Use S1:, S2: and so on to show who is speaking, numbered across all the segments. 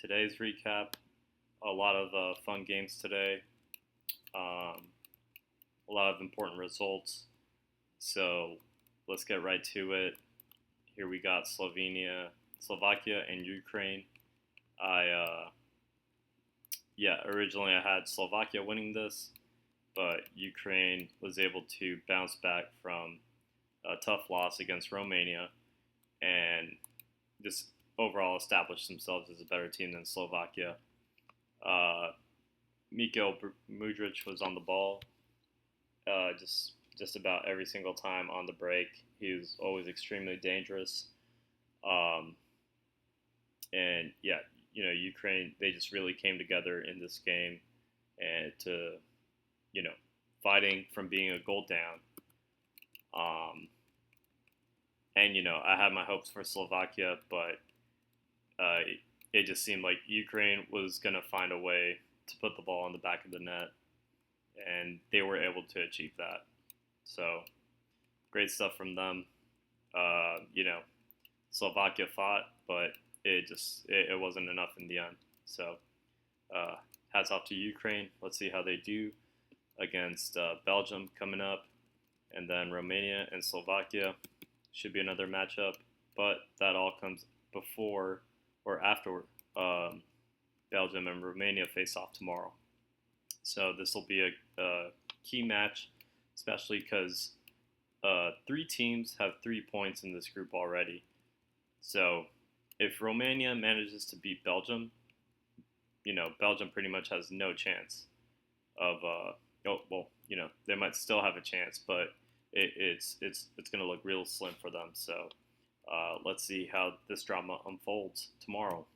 S1: today's recap. A lot of fun games today. Um, a lot of important results. So let's get right to it. Here we got Slovakia, and Ukraine. I originally I had Slovakia winning this, but Ukraine was able to bounce back from a tough loss against Romania and just overall establish themselves as a better team than Slovakia. Uh, Miko Mudric was on the ball just about every single time on the break. He was always extremely dangerous. Um, and yeah, Ukraine, they just really came together in this game and to you know fighting from being a goal down. Um, and I had my hopes for Slovakia, but uh, it just seemed like Ukraine was gonna find a way to put the ball in the back of the net, and they were able to achieve that. So great stuff from them. Uh, you know, Slovakia fought, but it wasn't enough in the end. So uh, hats off to Ukraine. Let's see how they do against Belgium coming up, and then Romania and Slovakia should be another matchup. But that all comes before or after um, Belgium and Romania face off tomorrow. So this will be a key match, especially because three teams have 3 points in this group already. So if Romania manages to beat Belgium, Belgium pretty much has no chance of. They might still have a chance, but it's going to look real slim for them. So let's see how this drama unfolds tomorrow.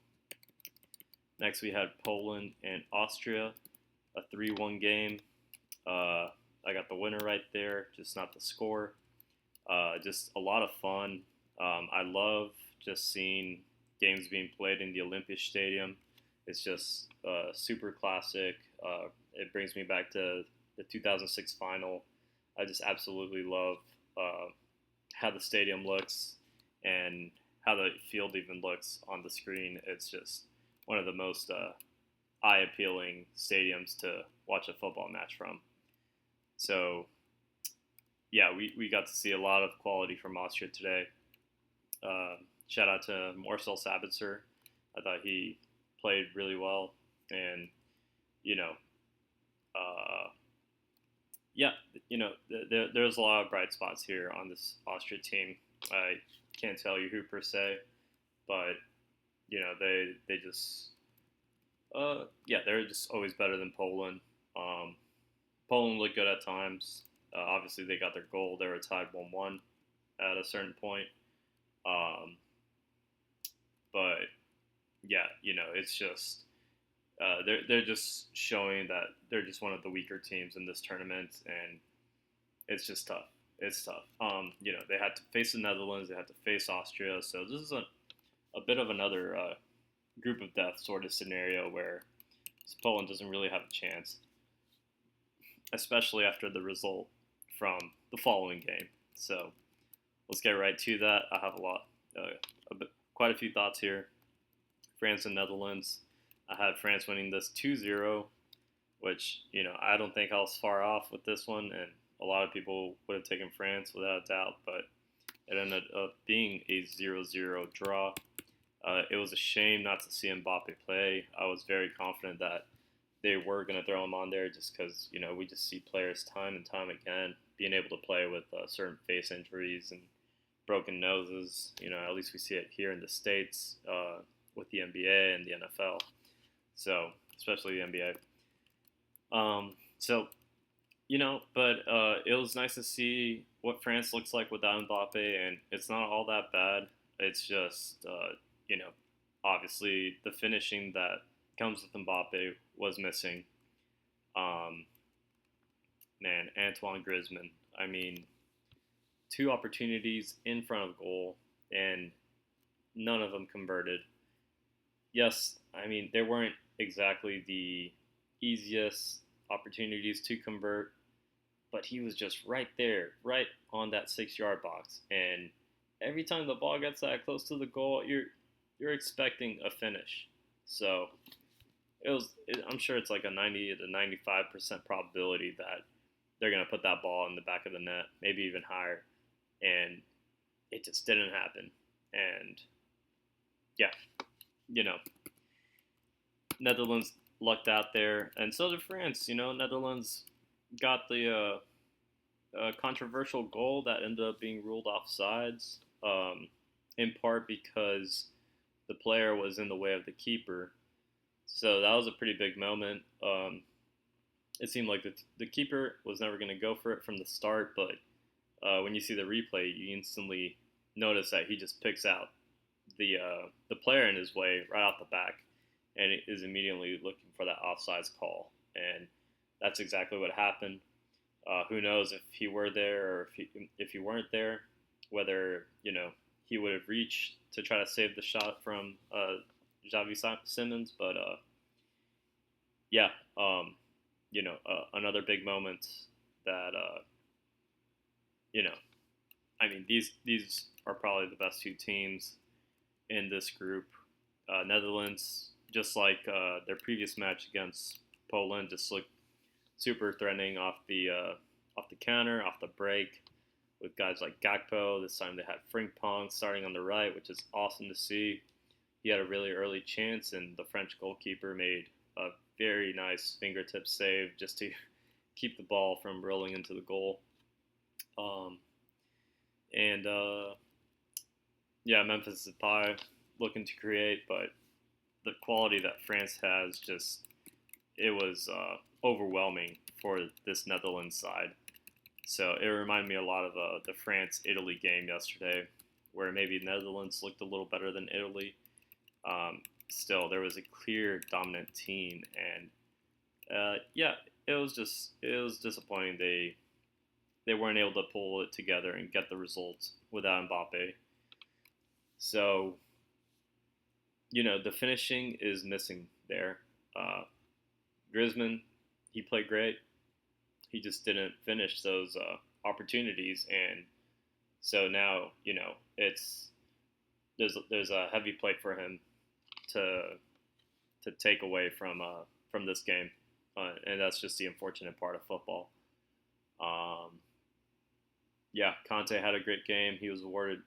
S1: Next, we had Poland and Austria, a 3-1 game. I got the winner right there, just not the score. Just a lot of fun. I love just seeing games being played in the Olympic Stadium. It's just super classic. It brings me back to the 2006 final. I just absolutely love how the stadium looks and how the field even looks on the screen. It's just one of the most eye-appealing stadiums to watch a football match from. So, yeah, we got to see a lot of quality from Austria today. Shout out to Marcel Sabitzer. I thought he played really well, and you know, uh, yeah, there's a lot of bright spots here on this Austria team. I can't tell you who per se, but they just they're just always better than Poland. Um, Poland looked good at times. Obviously, they got their goal. They were tied 1-1 at a certain point. Um, but yeah, it's just they're just showing that they're just one of the weaker teams in this tournament, and it's just tough. It's tough. They had to face the Netherlands, they had to face Austria, so this is a bit of another group of death sort of scenario where Poland doesn't really have a chance, especially after the result from the following game. So let's get right to that. I have quite a few thoughts here. France and Netherlands. I had France winning this 2-0, which, I don't think I was far off with this one, and a lot of people would have taken France without a doubt, but it ended up being a 0-0 draw. It was a shame not to see Mbappe play. I was very confident that they were going to throw him on there just because, we just see players time and time again being able to play with certain face injuries and broken noses. At least we see it here in the States with the NBA and the NFL. So, especially the NBA. But it was nice to see what France looks like without Mbappe, and it's not all that bad. It's just, obviously the finishing that comes with Mbappe was missing. Um, Man, Antoine Griezmann. I mean, two opportunities in front of goal, and none of them converted. Yes, I mean, they weren't exactly the easiest opportunities to convert, but he was just right there, right on that 6 yard box. And every time the ball gets that close to the goal, you're expecting a finish. So I'm sure it's like a 90 to 95% probability that they're gonna put that ball in the back of the net, maybe even higher, and it just didn't happen. And yeah, you know, Netherlands lucked out there, and so did France. Netherlands got the controversial goal that ended up being ruled offsides, in part because the player was in the way of the keeper. So that was a pretty big moment. It seemed like the keeper was never going to go for it from the start, but when you see the replay, you instantly notice that he just picks out the player in his way right off the back, and is immediately looking for that offsides call, and that's exactly what happened. Who knows if he were there or if he weren't there, whether he would have reached to try to save the shot from Xavi Simmons, but yeah, another big moment that you know, I mean these are probably the best two teams in this group. Netherlands, just like their previous match against Poland, just looked super threatening off the counter, off the break, with guys like Gakpo. This time they had Frimpong starting on the right, which is awesome to see. He had a really early chance, and the French goalkeeper made a very nice fingertip save just to keep the ball from rolling into the goal. Um, and yeah, Memphis Depay looking to create, but the quality that France has it was overwhelming for this Netherlands side. So it reminded me a lot of the France-Italy game yesterday, where maybe Netherlands looked a little better than Italy. Still, there was a clear dominant team, and yeah, it was disappointing. They weren't able to pull it together and get the results without Mbappe. So the finishing is missing there. Griezmann, he played great. He just didn't finish those opportunities, and so now it's there's a heavy plate for him to take away from this game, and that's just the unfortunate part of football. Yeah, Conte had a great game. He was awarded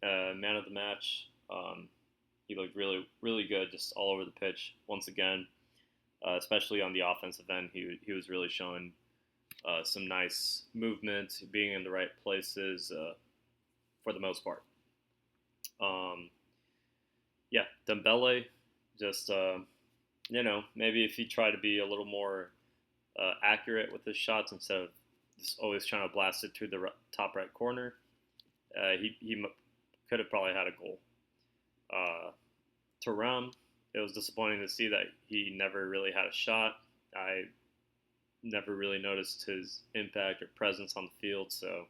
S1: man of the match. He looked really really good, just all over the pitch once again, especially on the offensive end. He was really showing some nice movement, being in the right places for the most part. Um, yeah, Dembele, just maybe if he tried to be a little more accurate with his shots instead of just always trying to blast it through the top right corner, he could have probably had a goal. Thuram, it was disappointing to see that he never really had a shot. I never really noticed his impact or presence on the field, so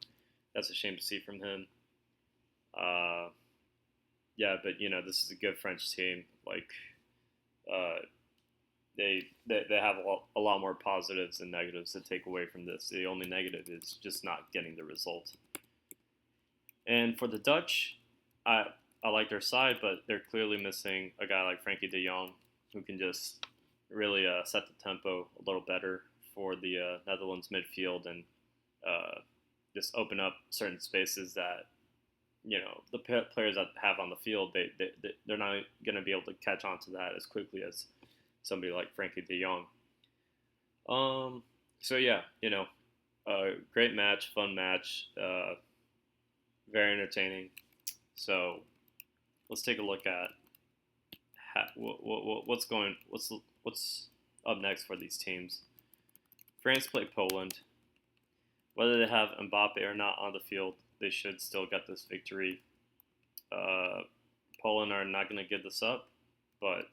S1: that's a shame to see from him. Yeah, but this is a good French team. Like, they have a lot more positives than negatives to take away from this. The only negative is just not getting the result. And for the Dutch, I like their side, but they're clearly missing a guy like Frankie de Jong, who can just really set the tempo a little better for the Netherlands midfield, and just open up certain spaces that the players that have on the field, they're not going to be able to catch on to that as quickly as somebody like Frankie de Jong. So yeah, great match, fun match, very entertaining. So let's take a look at what's up next for these teams. France play Poland. Whether they have Mbappe or not on the field, they should still get this victory. Poland are not going to give this up, but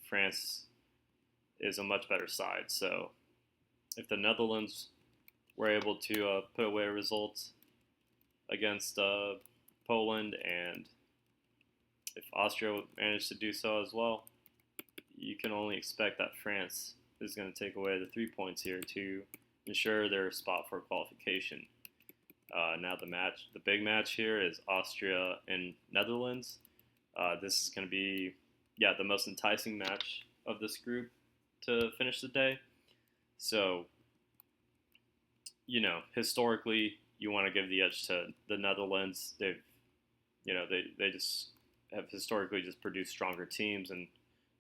S1: France is a much better side. So if the Netherlands were able to put away results against Poland, and if Austria managed to do so as well, you can only expect that France is going to take away the 3 points here to ensure their spot for qualification. Now the big match here is Austria and Netherlands. This is going to be, the most enticing match of this group to finish the day. So, historically, you want to give the edge to the Netherlands. They just have historically just produced stronger teams and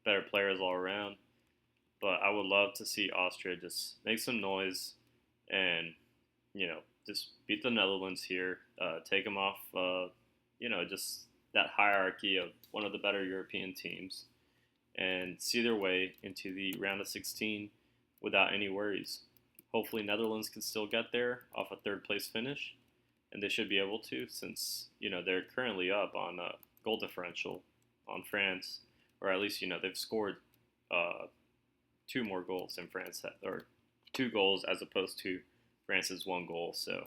S1: better players all around. But I would love to see Austria just make some noise and, just beat the Netherlands here, take them off, just that hierarchy of one of the better European teams, and see their way into the round of 16 without any worries. Hopefully, Netherlands can still get there off a third place finish, and they should be able to since they're currently up on goal differential on France, or at least they've scored two more goals than France or 2 goals as opposed to France's 1 goal. So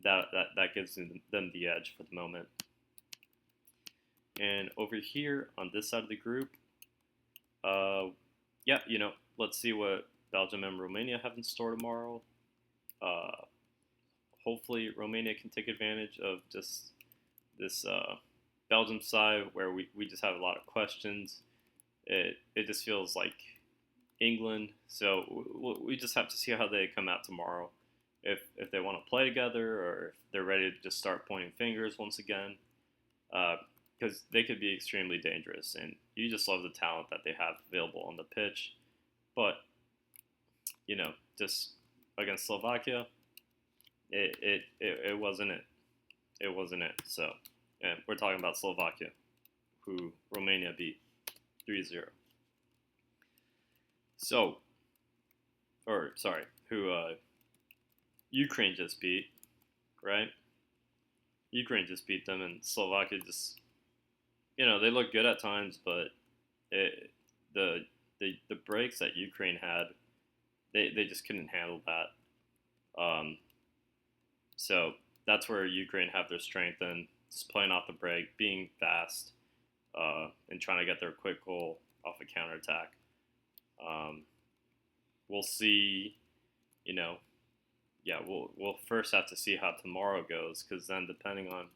S1: that gives them the edge for the moment. And over here on this side of the group, let's see what Belgium and Romania have in store tomorrow. Hopefully, Romania can take advantage of just this Belgium side where we just have a lot of questions. It just feels like England, so we just have to see how they come out tomorrow. If they want to play together or if they're ready to just start pointing fingers once again, because they could be extremely dangerous, and you just love the talent that they have available on the pitch. But just against Slovakia, it wasn't it. It wasn't it. So, and we're talking about Slovakia, who Romania beat 3-0. So, or sorry, who Ukraine just beat, right? Ukraine just beat them, and Slovakia just, they look good at times, but the breaks that Ukraine had, they just couldn't handle that. So that's where Ukraine have their strength in, just playing off the break, being fast, and trying to get their quick goal off a counterattack. We'll see, we'll first have to see how tomorrow goes, because then depending on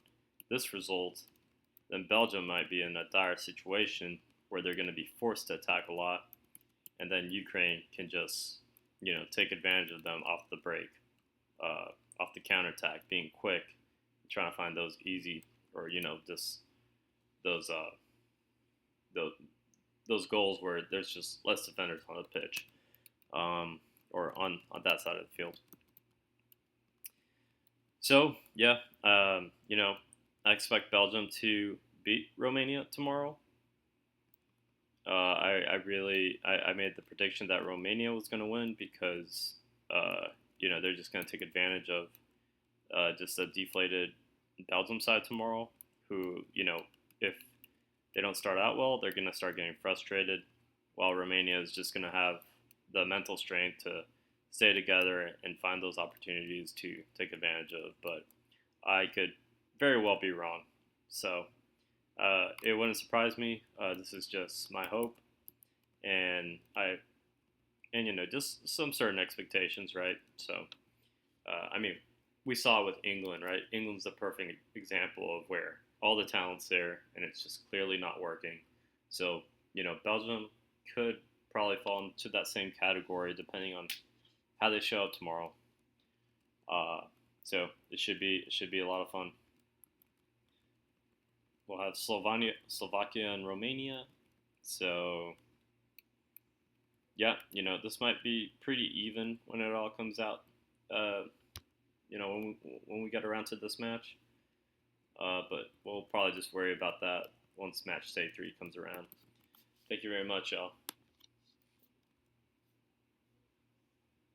S1: this result, then Belgium might be in a dire situation where they're going to be forced to attack a lot, and then Ukraine can just, take advantage of them off the break, off the counterattack, being quick, trying to find those easy, or just those goals where there's just less defenders on the pitch, or on that side of the field. So I expect Belgium to beat Romania tomorrow. I made the prediction that Romania was going to win because they're just going to take advantage of just a deflated Belgium side tomorrow, who if they don't start out well, they're going to start getting frustrated, while Romania is just going to have the mental strength to stay together and find those opportunities to take advantage of. But I could very well be wrong. So it wouldn't surprise me. This is just my hope. And just some certain expectations, right? So, we saw it with England, right? England's the perfect example of where all the talent's there and it's just clearly not working. So, Belgium could probably fall into that same category depending on how they show up tomorrow. So it should be a lot of fun. We'll have Slovakia and Romania. So this might be pretty even when it all comes out. When we get around to this match. But we'll probably just worry about that once match day 3 comes around. Thank you very much, y'all.